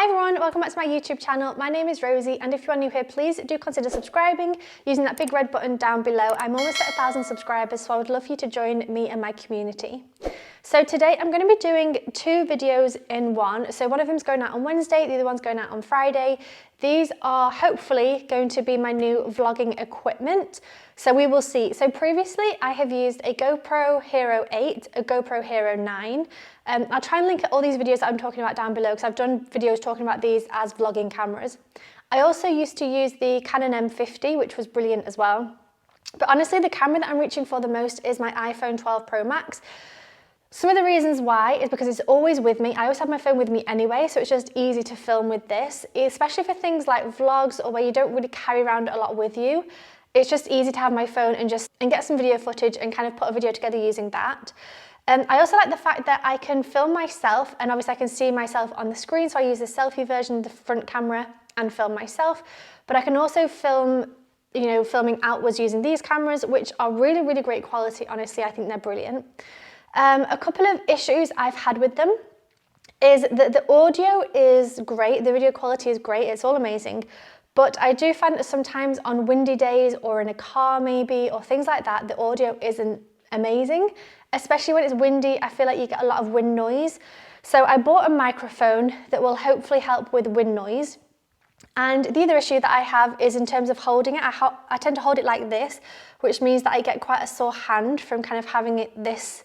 Hi everyone, welcome back to my YouTube channel. My name is Rosie, and if you are new here, please do consider subscribing using that big red button down below. I'm almost at 1,000 subscribers, so I would love for you to join me and my community. So today I'm going to be doing two videos in one. So one of them's going out on Wednesday, the other one's going out on Friday. These are hopefully going to be my new vlogging equipment. So we will see. So previously I have used a GoPro Hero 8, a GoPro Hero 9. I'll try and link all these videos that I'm talking about down below because I've done videos talking about these as vlogging cameras. I also used to use the Canon M50, which was brilliant as well. But honestly, the camera that I'm reaching for the most is my iPhone 12 Pro Max. Some of the reasons why is because it's always with me. I always have my phone with me anyway, so it's just easy to film with this, especially for things like vlogs or where you don't really carry around a lot with you. It's just easy to have my phone and get some video footage and kind of put a video together using that. I also like the fact that I can film myself, and obviously I can see myself on the screen, so I use the selfie version of the front camera and film myself. But I can also film, filming outwards using these cameras, which are really, really great quality. Honestly, I think they're brilliant. A couple of issues I've had with them is that the audio is great, the video quality is great, it's all amazing, but I do find that sometimes on windy days or in a car maybe, or things like that, the audio isn't amazing, especially when it's windy. I feel like you get a lot of wind noise. So I bought a microphone that will hopefully help with wind noise. And the other issue that I have is in terms of holding it. I tend to hold it like this, which means that I get quite a sore hand from kind of having it this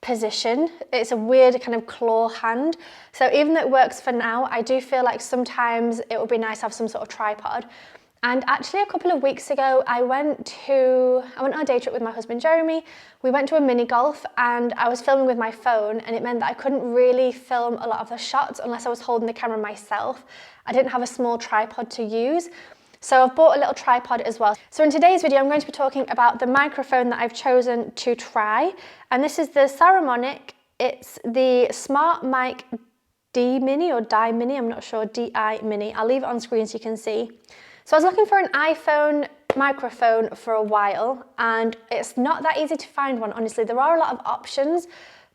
position. It's a weird kind of claw hand. So even though it works for now, I do feel like sometimes it would be nice to have some sort of tripod. And actually a couple of weeks ago, I went on a day trip with my husband, Jeremy. We went to a mini golf and I was filming with my phone, and it meant that I couldn't really film a lot of the shots unless I was holding the camera myself. I didn't have a small tripod to use. So I've bought a little tripod as well. So in today's video, I'm going to be talking about the microphone that I've chosen to try. And this is the Saramonic. It's the Smartmic Di Mini or Di Mini, I'm not sure, Di Mini. I'll leave it on screen so you can see. So I was looking for an iPhone microphone for a while, and it's not that easy to find one, honestly. There are a lot of options,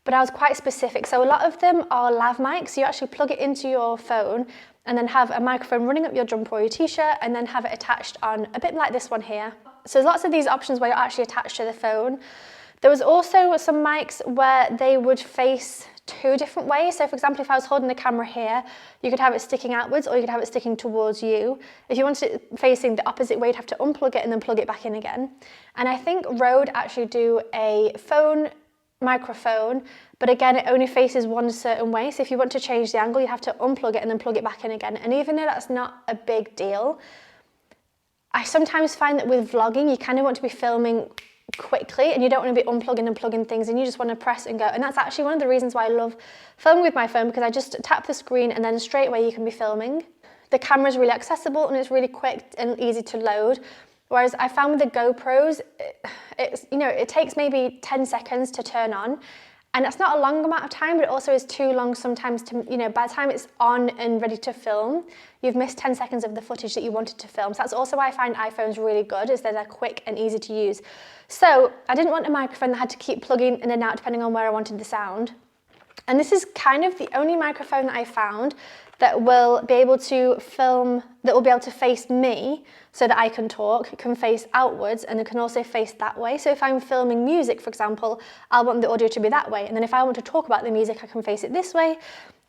but I was quite specific. So a lot of them are lav mics. So you actually plug it into your phone and then have a microphone running up your jumper or your t-shirt and then have it attached on, a bit like this one here. So there's lots of these options where you're actually attached to the phone. There was also some mics where they would face two different ways. So for example, if I was holding the camera here, you could have it sticking outwards or you could have it sticking towards you. If you wanted it facing the opposite way, you'd have to unplug it and then plug it back in again. And I think Rode actually do a phone microphone, but again, it only faces one certain way. So if you want to change the angle, you have to unplug it and then plug it back in again. And even though that's not a big deal, I sometimes find that with vlogging, you kind of want to be filming quickly and you don't want to be unplugging and plugging things, and you just want to press and go. And that's actually one of the reasons why I love filming with my phone, because I just tap the screen and then straight away you can be filming. The camera is really accessible and it's really quick and easy to load. Whereas I found with the GoPros, it takes maybe 10 seconds to turn on. And that's not a long amount of time, but it also is too long sometimes to, by the time it's on and ready to film, you've missed 10 seconds of the footage that you wanted to film. So that's also why I find iPhones really good, is that they're quick and easy to use. So I didn't want a microphone that had to keep plugging in and out depending on where I wanted the sound. And this is kind of the only microphone that I found that will be able to film, that will be able to face me so that I can talk. It can face outwards and it can also face that way. So if I'm filming music, for example, I'll want the audio to be that way. And then if I want to talk about the music, I can face it this way,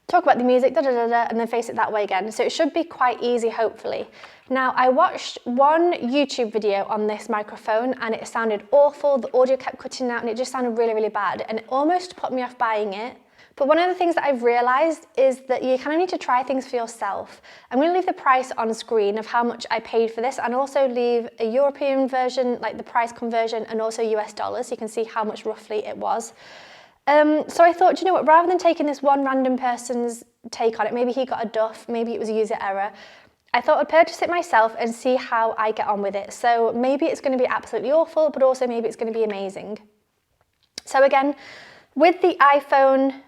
talk about the music, and then face it that way again. So it should be quite easy, hopefully. Now, I watched one YouTube video on this microphone and it sounded awful. The audio kept cutting out and it just sounded really, really bad. And it almost put me off buying it. But one of the things that I've realized is that you kind of need to try things for yourself. I'm going to leave the price on screen of how much I paid for this, and also leave a European version, like the price conversion, and also US dollars, so you can see how much roughly it was. So I thought, what, rather than taking this one random person's take on it, maybe he got a duff, maybe it was a user error, I thought I'd purchase it myself and see how I get on with it. So maybe it's going to be absolutely awful, but also maybe it's going to be amazing. So again, with the iPhone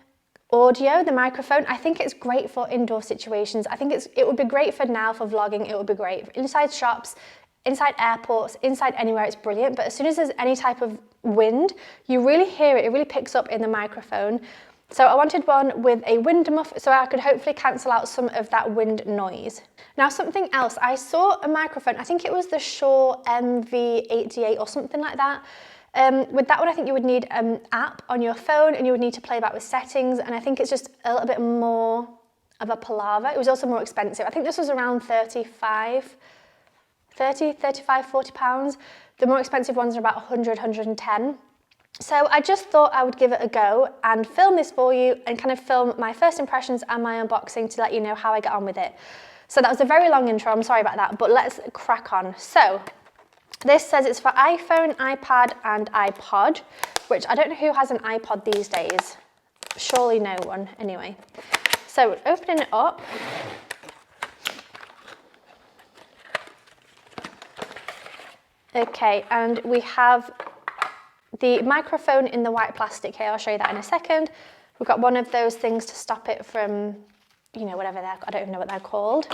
audio, the microphone, I think it's great for indoor situations. I think it would be great for now, for vlogging. It would be great inside shops, inside airports, inside anywhere. It's brilliant. But as soon as there's any type of wind, you really hear it. It really picks up in the microphone. So I wanted one with a wind muff so I could hopefully cancel out some of that wind noise. Now something else, I saw a microphone, I think it was the Shure MV88 or something like that. With that one, I think you would need an app on your phone and you would need to play back with settings, and I think it's just a little bit more of a palaver. It was also more expensive. I think this was around 35, 40 pounds. The more expensive ones are about 100, 110. So I just thought I would give it a go and film this for you and kind of film my first impressions and my unboxing to let you know how I get on with it. So that was a very long intro, I'm sorry about that, but let's crack on. So this says it's for iPhone, iPad and iPod, which I don't know who has an iPod these days. Surely no one, anyway. So opening it up. Okay, and we have the microphone in the white plastic here. I'll show you that in a second. We've got one of those things to stop it from, you know, whatever they're, I don't even know what they're called.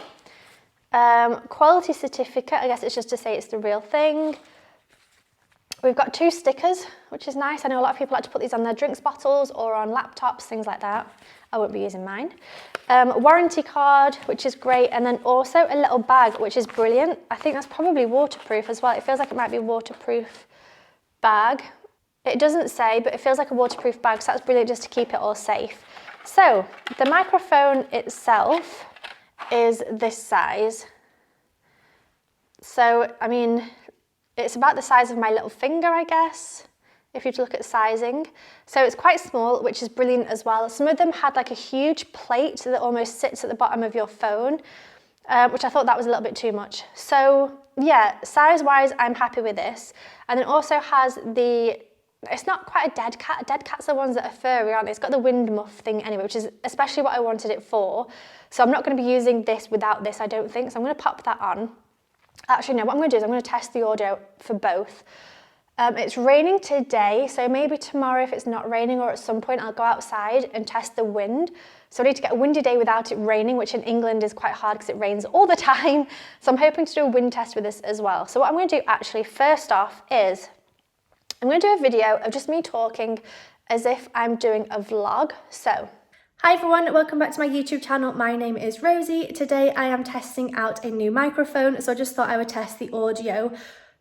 Quality certificate, I guess it's just to say it's the real thing. We've got 2 stickers, which is nice. I know a lot of people like to put these on their drinks bottles or on laptops, things like that. I won't be using mine. Warranty card, which is great. And then also a little bag, which is brilliant. I think that's probably waterproof as well. It feels like it might be a waterproof bag. It doesn't say, but it feels like a waterproof bag, so that's brilliant just to keep it all safe. So the microphone itself is this size. So, I mean, it's about the size of my little finger, I guess, if you look at sizing. So it's quite small, which is brilliant as well. Some of them had like a huge plate that almost sits at the bottom of your phone, which I thought that was a little bit too much. So yeah, size-wise, I'm happy with this. And it also has the, it's not quite a dead cat. Dead cats are the ones that are furry, aren't they? It's got the wind muff thing anyway, which is especially what I wanted it for. So I'm not going to be using this without this, I don't think. So I'm going to pop that on. Actually, no, what I'm going to do is I'm going to test the audio for both. It's raining today, so maybe tomorrow if it's not raining or at some point I'll go outside and test the wind. So I need to get a windy day without it raining, which in England is quite hard because it rains all the time. So I'm hoping to do a wind test with this as well. So what I'm going to do actually first off is I'm going to do a video of just me talking as if I'm doing a vlog. So, hi everyone, welcome back to my YouTube channel. My name is Rosie. Today I am testing out a new microphone, so I just thought I would test the audio.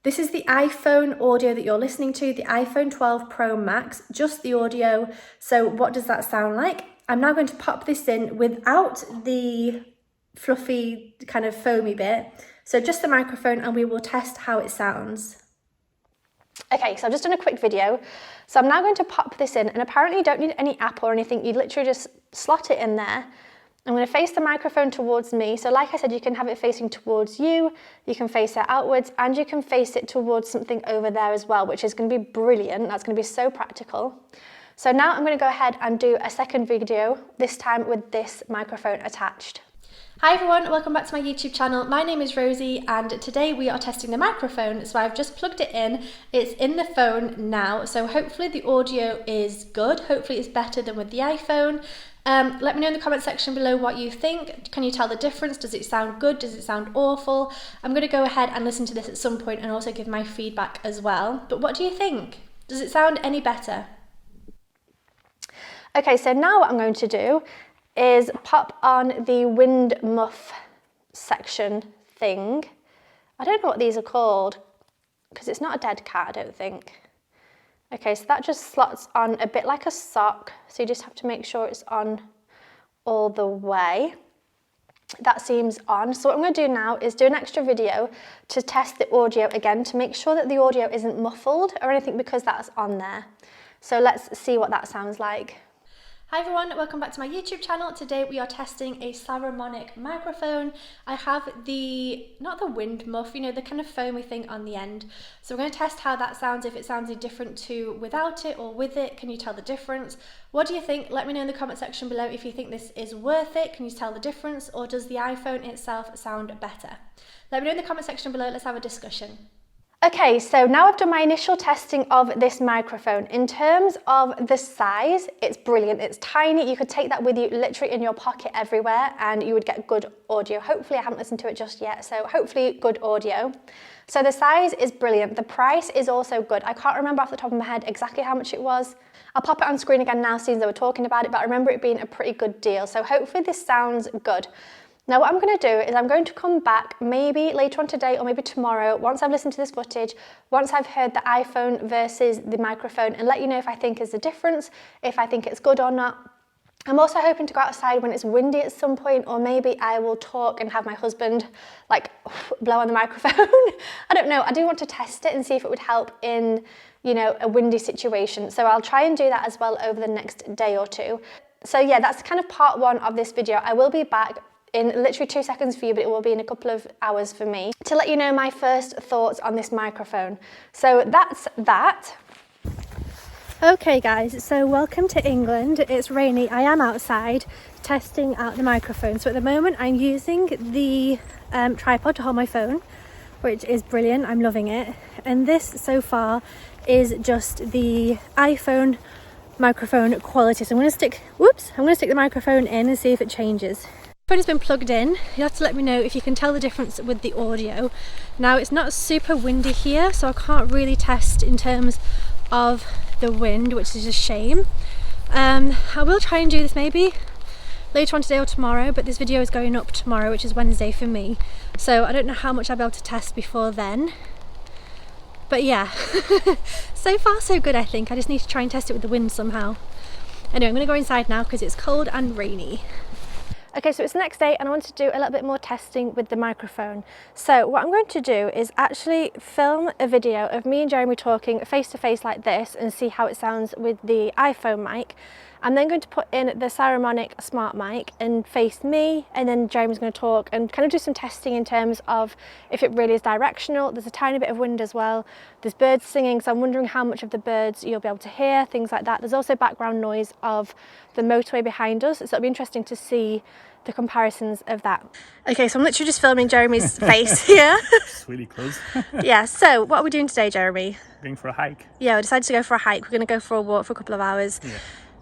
This is the iPhone audio that you're listening to, the iPhone 12 Pro Max, just the audio. So what does that sound like? I'm now going to pop this in without the fluffy kind of foamy bit. So just the microphone, and we will test how it sounds. Okay, so I've just done a quick video. So I'm now going to pop this in, and apparently you don't need any app or anything. You literally just slot it in there. I'm going to face the microphone towards me. So like I said, you can have it facing towards you, you can face it outwards, and you can face it towards something over there as well, which is going to be brilliant. That's going to be so practical. So now I'm going to go ahead and do a second video, this time with this microphone attached. Hi everyone, welcome back to my YouTube channel. My name is Rosie, and today we are testing the microphone. So I've just plugged it in. It's in the phone now, so hopefully the audio is good. Hopefully it's better than with the iPhone. Let me know in the comment section below what you think. Can you tell the difference? Does it sound good? Does it sound awful? I'm going to go ahead and listen to this at some point and also give my feedback as well. But what do you think? Does it sound any better? Okay, so now what I'm going to do is pop on the wind muff section thing. I don't know what these are called because it's not a dead cat, I don't think. Okay, so that just slots on a bit like a sock. So you just have to make sure it's on all the way. That seems on. So what I'm going to do now is do an extra video to test the audio again to make sure that the audio isn't muffled or anything because that's on there. So let's see what that sounds like. Hi everyone, welcome back to my YouTube channel. Today we are testing a Saramonic microphone. I have the, not the wind muff, you know, the kind of foamy thing on the end. So we're going to test how that sounds, if it sounds any different to without it or with it. Can you tell the difference? What do you think? Let me know in the comment section below if you think this is worth it. Can you tell the difference, or does the iPhone itself sound better? Let me know in the comment section below. Let's have a discussion. Okay, so now I've done my initial testing of this microphone. In terms of the size, it's brilliant. It's tiny. You could take that with you literally in your pocket everywhere and you would get good audio. Hopefully, I haven't listened to it just yet, so hopefully good audio. So the size is brilliant. The price is also good. I can't remember off the top of my head exactly how much it was. I'll pop it on screen again now since they were talking about it, but I remember it being a pretty good deal. So hopefully this sounds good. Now what I'm going to do is I'm going to come back maybe later on today or maybe tomorrow once I've listened to this footage, once I've heard the iPhone versus the microphone, and let you know if I think there's a difference, if I think it's good or not. I'm also hoping to go outside when it's windy at some point, or maybe I will talk and have my husband like blow on the microphone. I don't know. I do want to test it and see if it would help in, you know, a windy situation. So I'll try and do that as well over the next day or two. So yeah, that's kind of part one of this video. I will be back in literally 2 seconds for you, but it will be in a couple of hours for me to let you know my first thoughts on this microphone. So that's that. Okay guys, so welcome to England. It's rainy. I am outside testing out the microphone. So at the moment I'm using the tripod to hold my phone, which is brilliant. I'm loving it. And this so far is just the iPhone microphone quality. So I'm going to stick the microphone in and see if it changes. The phone has been plugged in. You have to let me know if you can tell the difference with the audio. Now it's not super windy here, so I can't really test in terms of the wind, which is a shame. I will try and do this maybe later on today or tomorrow, but this video is going up tomorrow, which is Wednesday for me. So I don't know how much I'll be able to test before then. But yeah, so far so good I think. I just need to try and test it with the wind somehow. Anyway, I'm going to go inside now because it's cold and rainy. Okay, so it's the next day and I want to do a little bit more testing with the microphone. So what I'm going to do is actually film a video of me and Jeremy talking face to face like this and see how it sounds with the iPhone mic. I'm then going to put in the Saramonic Smartmic and face me, and then Jeremy's going to talk and kind of do some testing in terms of if it really is directional. There's a tiny bit of wind as well. There's birds singing, so I'm wondering how much of the birds you'll be able to hear, things like that. There's also background noise of the motorway behind us, so it'll be interesting to see the comparisons of that. Okay, so I'm literally just filming Jeremy's face here. It's really close. Yeah, so what are we doing today, Jeremy? Going for a hike. Yeah, we decided to go for a hike. We're going to go for a walk for a couple of hours. Yeah.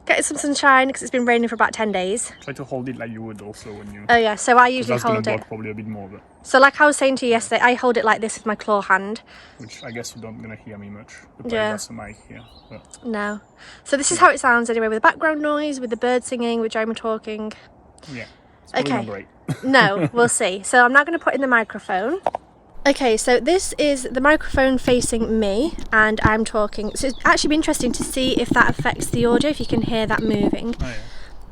Get some sunshine because it's been raining for about 10 days. Try to hold it like you would also when you... Oh yeah, so I usually hold it. Block probably a bit more, but... So like I was saying to you yesterday, I hold it like this with my claw hand. Which I guess you don't gonna hear me much. Yeah. That's a mic here. But... No. So this is how it sounds anyway, with the background noise, with the bird singing, with Jeremy talking. Yeah. It's probably Okay. not great. No, we'll see. So I'm now going to put in the microphone. Okay, so this is the microphone facing me and I'm talking. So it's actually be interesting to see if that affects the audio, if you can hear that moving. Oh, yeah.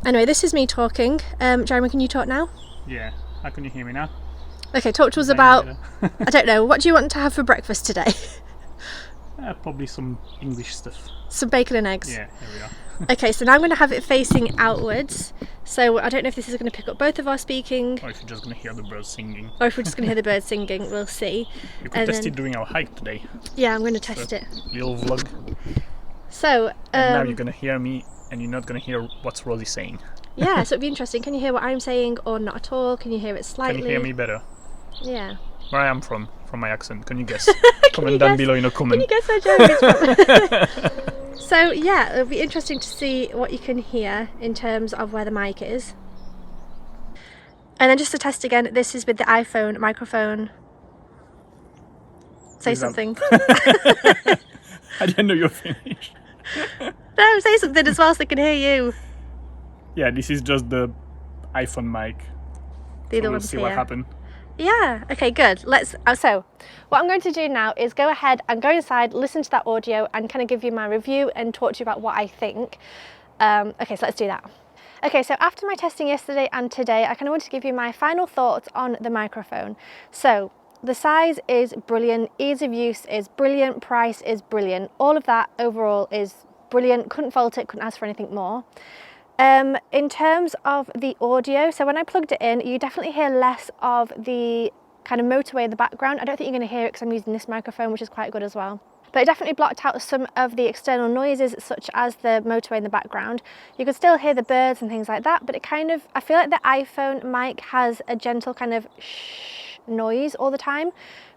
Anyway, this is me talking. Jeremy, can you talk now? Yeah. How can you hear me now? Okay, talk to us about, I don't know, what do you want to have for breakfast today? Probably some English stuff. Some bacon and eggs? Yeah, there we are. Okay, so now I'm going to have it facing outwards. So I don't know if this is going to pick up both of our speaking. Or if you're just going to hear the birds singing. Or if we're just going to hear the birds singing, we'll see. You could test it during our hike today. Yeah, I'm going to test it. Little vlog. So, and now you're going to hear me and you're not going to hear what's Rosie saying. Yeah, so it'd be interesting. Can you hear what I'm saying or not at all? Can you hear it slightly? Can you hear me better? Yeah. Where I am from my accent. Can you guess? Can Comment you down guess? below in a comment. Can you guess where Jeremy's from? So yeah, it'll be interesting to see what you can hear in terms of where the mic is. And then just to test again, this is with the iPhone microphone. Say something. I didn't know you were finished. No, say something as well so they can hear you. Yeah, this is just the iPhone mic. The other we'll one's see here. what happens. Yeah, okay, good. So what I'm going to do now is go ahead and go inside, listen to that audio and kind of give you my review and talk to you about what I think. Okay, so let's do that. Okay, so after my testing yesterday and today, I kind of want to give you my final thoughts on the microphone. So the size is brilliant, ease of use is brilliant, price is brilliant. All of that overall is brilliant, couldn't fault it, couldn't ask for anything more. In terms of the audio, so when I plugged it in, you definitely hear less of the kind of motorway in the background. I don't think you're going to hear it because I'm using this microphone, which is quite good as well. But it definitely blocked out some of the external noises, such as the motorway in the background. You could still hear the birds and things like that, but it kind of, I feel like the iPhone mic has a gentle kind of shh noise all the time,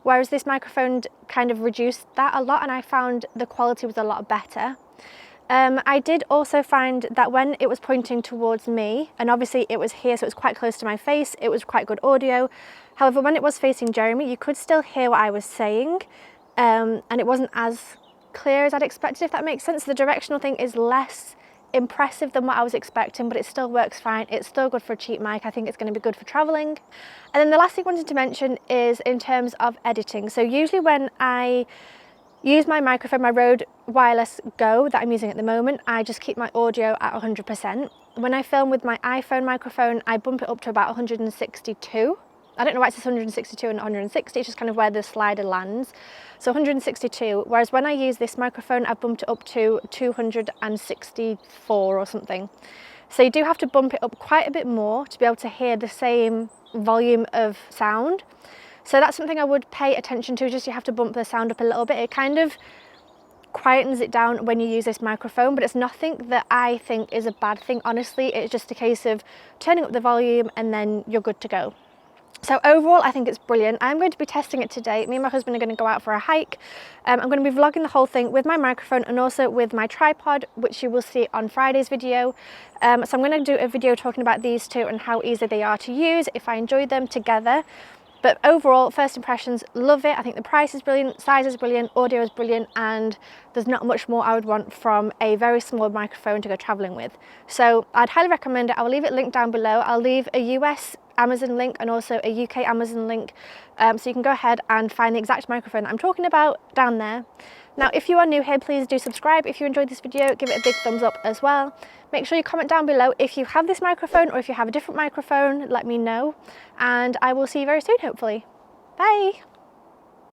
whereas this microphone kind of reduced that a lot, and I found the quality was a lot better. I did also find that when it was pointing towards me, and obviously it was here, so it was quite close to my face, it was quite good audio. However, when it was facing Jeremy, you could still hear what I was saying, and it wasn't as clear as I'd expected, if that makes sense. The directional thing is less impressive than what I was expecting, but it still works fine. It's still good for a cheap mic. I think it's going to be good for traveling. And then the last thing I wanted to mention is in terms of editing. So usually when I use my microphone, my Rode Wireless Go that I'm using at the moment, I just keep my audio at 100%. When I film with my iPhone microphone, I bump it up to about 162. I don't know why it says 162 and 160, it's just kind of where the slider lands. So 162, whereas when I use this microphone, I've bumped it up to 264 or something. So you do have to bump it up quite a bit more to be able to hear the same volume of sound. So that's something I would pay attention to, just you have to bump the sound up a little bit. It kind of quietens it down when you use this microphone, but it's nothing that I think is a bad thing, honestly. It's just a case of turning up the volume and then you're good to go. So overall, I think it's brilliant. I'm going to be testing it today. Me and my husband are going to go out for a hike. I'm going to be vlogging the whole thing with my microphone and also with my tripod, which you will see on Friday's video. So I'm going to do a video talking about these two and how easy they are to use, if I enjoy them together. But overall, first impressions, love it. I think the price is brilliant, size is brilliant, audio is brilliant, and there's not much more I would want from a very small microphone to go traveling with. So I'd highly recommend it. I will leave it linked down below. I'll leave a US Amazon link and also a UK Amazon link, so you can go ahead and find the exact microphone that I'm talking about down there. Now, if you are new here, please do subscribe. If you enjoyed this video, give it a big thumbs up as well. Make sure you comment down below if you have this microphone or if you have a different microphone, let me know. And I will see you very soon, hopefully. Bye.